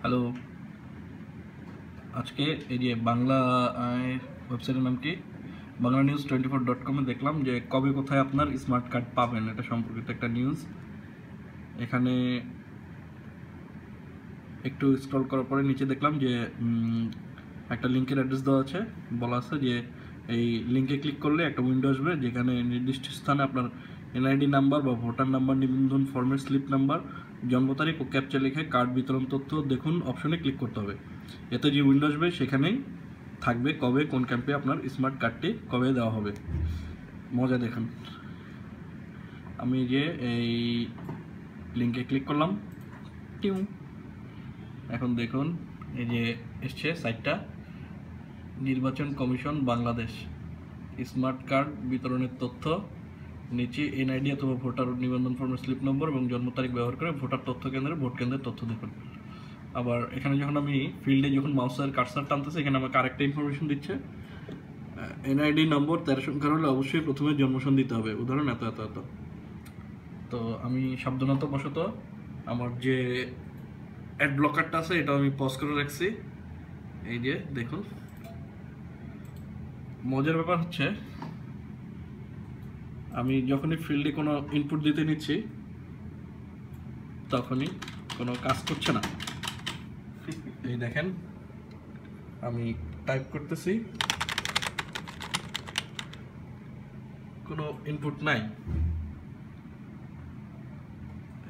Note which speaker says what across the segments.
Speaker 1: Hello, আজকে এই যে বাংলা ওয়েবসাইটের নাম কি banglanews24.com দেখলাম যে কবে কোথায় আপনার স্মার্ট কার্ড পাবেন, এটা সম্পর্কিত একটা নিউজ। এখানে একটু স্ক্রল করার পরে নিচে দেখলাম যে একটা লিঙ্কের অ্যাড্রেস দেওয়া আছে, বলা আছে যে এই লিঙ্কে ক্লিক করলে একটা উইন্ডো আসবে যেখানে নির্দিষ্ট স্থানে আপনার এনআইডি নাম্বার বা ভোটার নাম্বার, নিবন্ধন ফর্মের স্লিপ নাম্বার, জন্ম তারিখ ও ক্যাপচা লিখে কার্ড বিতরণ তথ্য দেখুন অপশনে ক্লিক করতে হবে। এতে যে উইন্ডো আসবে সেখানেই থাকবে কবে কোন ক্যাম্পে আপনার স্মার্ট কার্ডটি কবে দেওয়া হবে। মজা দেখুন, আমি যে এই লিঙ্কে ক্লিক করলাম, টিউ এখন দেখুন এই যে এসছে সাইটটা, নির্বাচন কমিশন বাংলাদেশ স্মার্ট কার্ড বিতরণের তথ্য, নিচে এনআইডি অথবা ভোটার নিবন্ধন ফর্মের স্লিপ নম্বর এবং জন্ম তারিখ ব্যবহার করে ভোটার তথ্য কেন্দ্রে ভোট কেন্দ্রের তথ্য দেখুন। আবার এখানে যখন আমি ফিল্ডে যখন মাউসের কার্সার টানতেছে, এখানে আমাকে আরেকটা ইনফরমেশন দিচ্ছে, এনআইডি নম্বর 13 সংখ্যার হলে অবশ্যই প্রথমে জন্মসন দিতে হবে, উদাহরণ এত এত এত। তো আমি সাবধানতাবশত আমার যে অ্যাড ব্লকারটা আছে এটা আমি পজ করে রাখছি। এই যে দেখুন, মজার ব্যাপার হচ্ছে আমি যখনই ফিল্ডে কোনো ইনপুট দিতে নিচ্ছি তখনই কোনো কাজ করছে না। এই দেখেন আমি টাইপ করতেছি, কোনো ইনপুট নাই।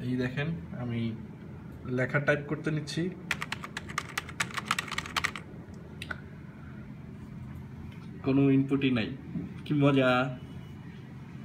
Speaker 1: এই দেখেন আমি লেখা টাইপ করতে নিচ্ছি, কোনো ইনপুটই নাই। কি মজা!